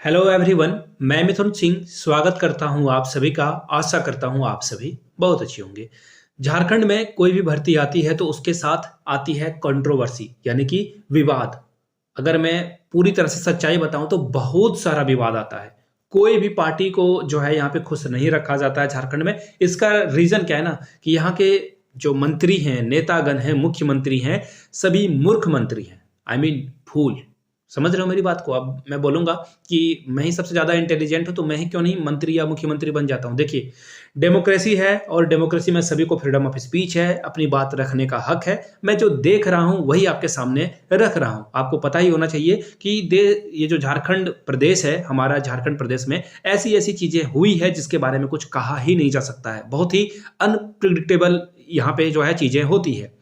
Hello everyone. मैं मिथुन सिंह स्वागत करता हूं आप सभी का। आशा करता हूं आप सभी बहुत अच्छे होंगे। झारखंड में कोई भी भर्ती आती है तो उसके साथ आती है कंट्रोवर्सी यानी कि विवाद। अगर मैं पूरी तरह से सच्चाई बताऊं तो बहुत सारा विवाद आता है। कोई भी पार्टी को जो है यहाँ पे खुश नहीं रखा जाता है झारखंड में। इसका रीजन क्या है ना कि यहाँ के जो मंत्री हैं, नेतागण हैं, मुख्यमंत्री हैं, सभी मूर्ख मंत्री हैं। आई मीन फूल। समझ रहे हो मेरी बात को? अब मैं बोलूंगा कि मैं ही सबसे ज्यादा इंटेलिजेंट हूं तो मैं ही क्यों नहीं मंत्री या मुख्यमंत्री बन जाता हूं। देखिए, डेमोक्रेसी है और डेमोक्रेसी में सभी को फ्रीडम ऑफ स्पीच है, अपनी बात रखने का हक है। मैं जो देख रहा हूं वही आपके सामने रख रहा हूं। आपको पता ही होना चाहिए कि ये जो झारखंड प्रदेश है, हमारा झारखंड प्रदेश में ऐसी ऐसी चीजें हुई है जिसके बारे में कुछ कहा ही नहीं जा सकता है। बहुत ही अनप्रिडिक्टेबल यहाँ पे जो है चीजें होती है।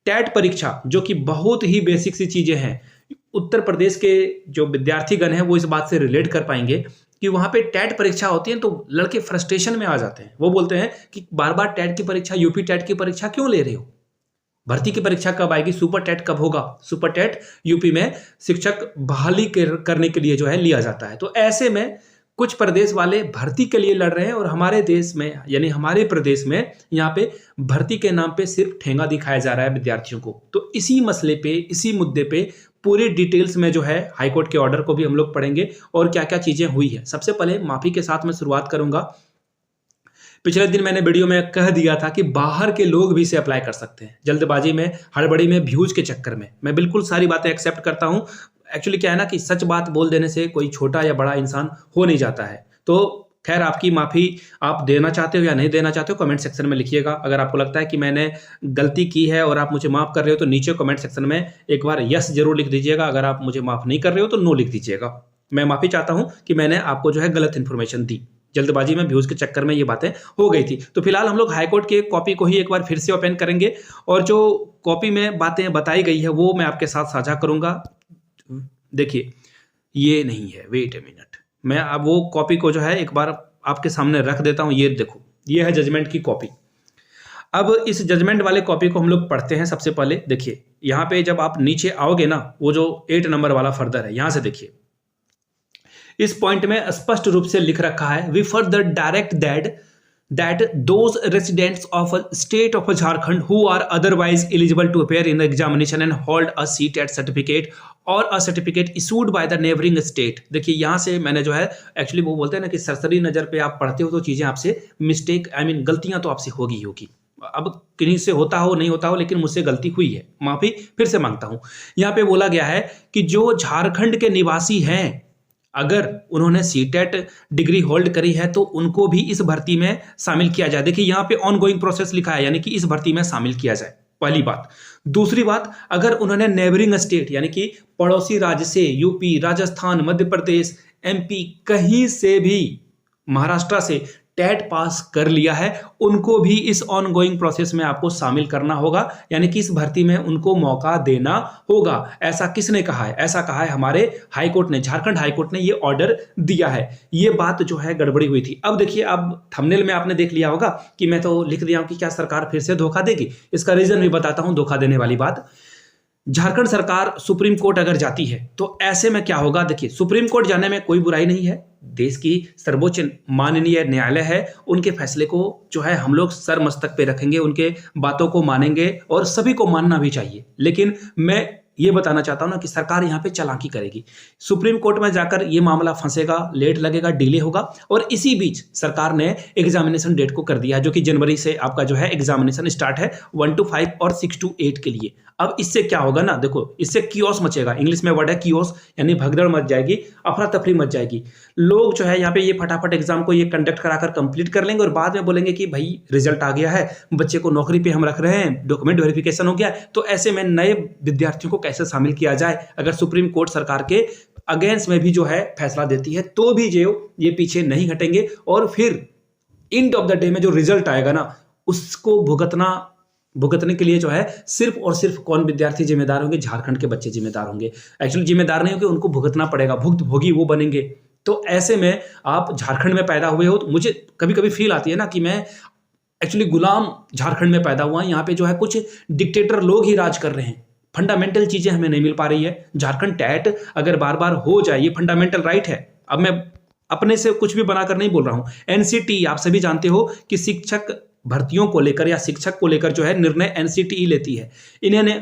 टेट परीक्षा जो कि बहुत ही बेसिक सी चीजें हैं, उत्तर प्रदेश के जो विद्यार्थीगण हैं वो इस बात से रिलेट कर पाएंगे कि वहां पे टेट परीक्षा होती है तो लड़के फ्रस्ट्रेशन में आ जाते हैं। वो बोलते हैं कि बार बार टेट की परीक्षा, यूपी टेट की परीक्षा क्यों ले रहे हो? भर्ती की परीक्षा कब आएगी? सुपर टेट कब होगा? सुपर टेट यूपी में शिक्षक बहाली करने के लिए जो है लिया जाता है। तो ऐसे में कुछ प्रदेश वाले भर्ती के लिए लड़ रहे हैं और हमारे देश में यानी हमारे प्रदेश में यहाँ पे भर्ती के नाम पे सिर्फ ठेंगा दिखाया जा रहा है विद्यार्थियों को। तो इसी मसले पे, इसी मुद्दे पे पूरी डिटेल्स में जो है हाईकोर्ट के ऑर्डर को भी हम लोग पढ़ेंगे और क्या क्या चीजें हुई है। सबसे पहले माफी के साथ मैं शुरुआत करूंगा। पिछले दिन मैंने वीडियो में कह दिया था कि बाहर के लोग भी इसे अप्लाई कर सकते हैं। जल्दबाजी में, हड़बड़ी में, व्यूज के चक्कर में मैं बिल्कुल सारी बातें एक्सेप्ट करता हूं। एक्चुअली क्या है ना कि सच बात बोल देने से कोई छोटा या बड़ा इंसान हो नहीं जाता है। तो खैर, आपकी माफी आप देना चाहते हो या नहीं देना चाहते हो कमेंट सेक्शन में लिखिएगा। अगर आपको लगता है कि मैंने गलती की है और आप मुझे माफ कर रहे हो तो नीचे कमेंट सेक्शन में एक बार यस जरूर लिख दीजिएगा। अगर आप मुझे माफ नहीं कर रहे हो तो नो लिख दीजिएगा। मैं माफी चाहता हूं कि मैंने आपको जो है गलत इंफॉर्मेशन दी। जल्दबाजी में, व्यूज के चक्कर में ये बातें हो गई थी। तो फिलहाल हम लोग हाईकोर्ट के कॉपी को ही एक बार फिर से ओपन करेंगे और जो कॉपी में बातें बताई गई है वो मैं आपके साथ साझा करूंगा। देखिए, ये नहीं है, वेट ए मिनट, मैं अब वो कॉपी को जो है एक बार आपके सामने रख देता हूं। ये देखो, ये है जजमेंट की कॉपी। अब इस जजमेंट वाले कॉपी को हम लोग पढ़ते हैं। सबसे पहले देखिए, यहां पे जब आप नीचे आओगे ना, वो जो 8 नंबर वाला फर्दर है, यहां से देखिए, इस पॉइंट में स्पष्ट रूप से लिख रखा है, we further direct that those residents of a state of Jharkhand who are otherwise eligible to appear in the examination and hold a CTET certificate or a certificate issued by the neighboring state। देखिए, यहां से मैंने जो है actually वो बोलते हैं ना कि सरसरी नजर पे आप पढ़ते हो तो चीजें आपसे मिस्टेक, आई मीन गलतियां तो आपसे होगी होगी। अब किन्हीं से होता हो नहीं होता हो, लेकिन मुझसे गलती हुई है, माफी फिर से मांगता हूं। यहां पे बोला गया है कि जो झारखंड के निवासी हैं, अगर उन्होंने सीटेट डिग्री होल्ड करी है तो उनको भी इस भर्ती में शामिल किया जाए। देखिए, यहां पे ऑनगोइंग प्रोसेस लिखा है, यानी कि इस भर्ती में शामिल किया जाए, पहली बात। दूसरी बात, अगर उन्होंने नेबरिंग स्टेट यानी कि पड़ोसी राज्य से, यूपी, राजस्थान, मध्य प्रदेश, एमपी, कहीं से भी, महाराष्ट्र से टेट पास कर लिया है, उनको भी इस ऑनगोइंग प्रोसेस में आपको शामिल करना होगा, यानी कि इस भर्ती में उनको मौका देना होगा। ऐसा किसने कहा है? ऐसा कहा है हमारे हाईकोर्ट ने, झारखंड हाईकोर्ट ने ये ऑर्डर दिया है। ये बात जो है गड़बड़ी हुई थी। अब देखिए, अब थंबनेल में आपने देख लिया होगा कि मैं तो लिख दिया हूं कि क्या सरकार फिर से धोखा देगी। इसका रीजन भी बताता हूं धोखा देने वाली बात। झारखंड सरकार सुप्रीम कोर्ट अगर जाती है तो ऐसे में क्या होगा? देखिए, सुप्रीम कोर्ट जाने में कोई बुराई नहीं है, देश की सर्वोच्च माननीय न्यायालय है, उनके फैसले को जो है हम लोग सर मस्तक पे रखेंगे, उनके बातों को मानेंगे और सभी को मानना भी चाहिए। लेकिन मैं ये बताना चाहता हूं ना कि सरकार यहां पे चालाकी करेगी। सुप्रीम कोर्ट में जाकर ये मामला फंसेगा, लेट लगेगा, डिले होगा और इसी बीच सरकार ने एग्जामिनेशन डेट को कर दिया है, जो कि जनवरी से आपका जो है एग्जामिनेशन स्टार्ट है 1 to 5 और 6 to 8 के लिए। अब इससे क्या होगा ना, देखो, इससे कियोस मचेगा। इंग्लिश में वर्ड है कियोस, यानी भगदड़ मच जाएगी, अफरा तफरी मच जाएगी। लोग जो है यहाँ पे ये फटाफट एग्जाम को ये कंडक्ट कराकर कंप्लीट कर लेंगे और बाद में बोलेंगे कि भाई रिजल्ट आ गया है, बच्चे को नौकरी पे हम रख रहे हैं, डॉक्यूमेंट वेरिफिकेशन हो गया। तो ऐसे में नए विद्यार्थियों को कैसे शामिल किया जाए? अगर सुप्रीम कोर्ट सरकार के अगेंस्ट में भी जो है फैसला देती है तो भी जो ये पीछे नहीं हटेंगे और फिर एंड ऑफ द डे में जो रिजल्ट आएगा ना, उसको भुगतने के लिए जो है सिर्फ और सिर्फ कौन विद्यार्थी जिम्मेदार होंगे? झारखंड के बच्चे जिम्मेदार होंगे। एक्चुअली जिम्मेदार नहीं होंगे, उनको भुगतना पड़ेगा, भुक्तभोगी वो बनेंगे। तो ऐसे में आप झारखंड में पैदा हुए हो तो मुझे कभी कभी फील आती है ना कि मैं एक्चुअली गुलाम झारखंड में पैदा हुआ। यहाँ पे जो है कुछ डिक्टेटर लोग ही राज कर रहे हैं, फंडामेंटल चीजें हमें नहीं मिल पा रही है। झारखंड टेट अगर बार बार हो जाए, ये फंडामेंटल राइट है, अब मैं अपने से कुछ भी बनाकर नहीं बोल रहा हूं। एनसीटी आप सभी जानते हो कि शिक्षक भर्तियों को लेकर या शिक्षक को लेकर जो है निर्णय एनसीटी लेती है। इन्होंने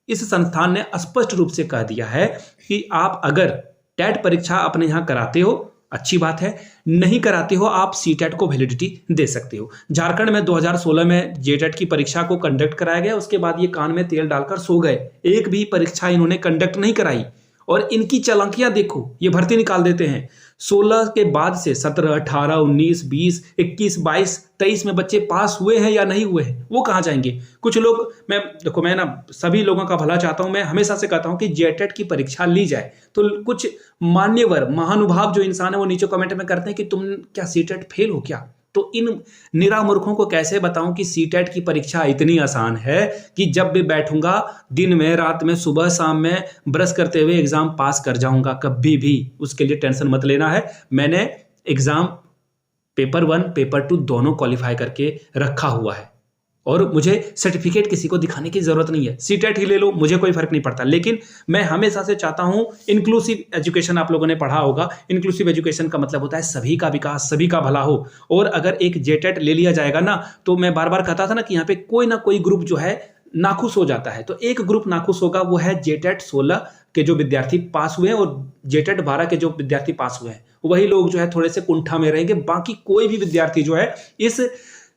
इस संस्थान ने स्पष्ट रूप से कह दिया है कि आप अगर टेट परीक्षा अपने यहां कराते हो अच्छी बात है, नहीं कराते हो आप सीटेट को वैलिडिटी दे सकते हो। झारखंड में 2016 में जेटेट की परीक्षा को कंडक्ट कराया गया, उसके बाद ये कान में तेल डालकर सो गए, एक भी परीक्षा इन्होंने कंडक्ट नहीं कराई। और इनकी चालाकियां देखो, ये भर्ती निकाल देते हैं 16 के बाद से 17, 18, 19, 20, 21, 22, 23 में बच्चे पास हुए हैं या नहीं हुए हैं, वो कहाँ जाएंगे। कुछ लोग, मैं ना सभी लोगों का भला चाहता हूं, मैं हमेशा से कहता हूं कि जेटेट की परीक्षा ली जाए। तो कुछ मान्यवर महानुभाव जो इंसान है वो नीचे कमेंट में करते हैं कि तुम क्या सीटेट फेल हो क्या। तो इन निरामूर्खों को कैसे बताऊं कि सीटेट की परीक्षा इतनी आसान है कि जब भी बैठूंगा दिन में, रात में, सुबह शाम में ब्रश करते हुए एग्जाम पास कर जाऊंगा कभी भी, उसके लिए टेंशन मत लेना है। मैंने एग्जाम पेपर 1 पेपर 2 दोनों क्वालिफाई करके रखा हुआ है और मुझे सर्टिफिकेट किसी को दिखाने की जरूरत नहीं है। सीटेट ही ले लो, मुझे कोई फर्क नहीं पड़ता। लेकिन मैं हमेशा से चाहता हूं, इंक्लूसिव एजुकेशन आप लोगों ने पढ़ा होगा, इंक्लूसिव एजुकेशन का मतलब होता है सभी का विकास, सभी का भला हो। और अगर एक जेटेट ले लिया जाएगा ना, तो मैं बार बार कहता था ना कि यहाँ पे कोई ना कोई ग्रुप जो है नाखुश हो जाता है। तो एक ग्रुप नाखुश होगा, वो है जेटेट 16 के जो विद्यार्थी पास हुए हैं और जेटेट 12 के जो विद्यार्थी पास हुए हैं, वही लोग जो है थोड़े से कुंठा में रहेंगे। बाकी कोई भी विद्यार्थी जो है इस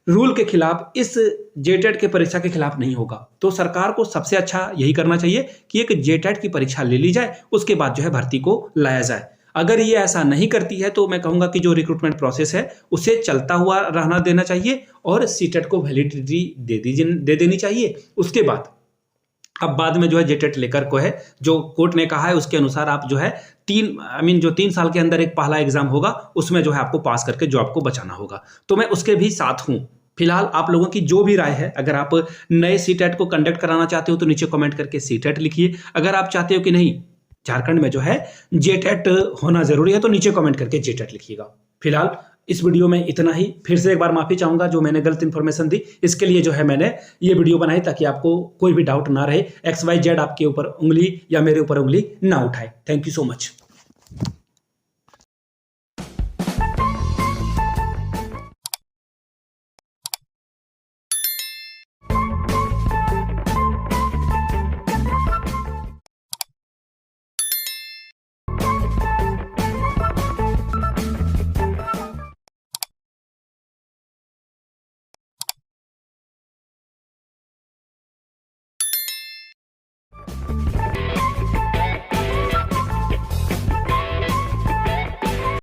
रूल के खिलाफ, इस जेटेट के परीक्षा के खिलाफ नहीं होगा। तो सरकार को सबसे अच्छा यही करना चाहिए कि एक जेटेट की परीक्षा ले ली जाए, उसके बाद जो है भर्ती को लाया जाए। अगर ये ऐसा नहीं करती है तो मैं कहूंगा कि जो रिक्रूटमेंट प्रोसेस है उसे चलता हुआ रहना देना चाहिए और सीटेट को वैलिडिटी दे देनी चाहिए। उसके बाद अब बाद में जो है जेटेट लेकर को है, जो कोर्ट ने कहा है उसके अनुसार आप जो है 3 साल के अंदर एक पहला एग्जाम होगा, उसमें जो है आपको पास करके जॉब को बचाना होगा। तो मैं उसके भी साथ हूं। फिलहाल आप लोगों की जो भी राय है, अगर आप नए सीटेट को कंडक्ट कराना चाहते हो तो नीचे कमेंट करके सीटेट लिखिए। अगर आप चाहते हो कि नहीं झारखंड में जो है जेटेट होना जरूरी है तो नीचे कमेंट करके जेटेट लिखिएगा। फिलहाल इस वीडियो में इतना ही। फिर से एक बार माफी चाहूंगा जो मैंने गलत इंफॉर्मेशन दी, इसके लिए जो है मैंने ये वीडियो बनाई ताकि आपको कोई भी डाउट ना रहे, XYZ आपके ऊपर उंगली या मेरे ऊपर उंगली ना उठाए। Thank you so much.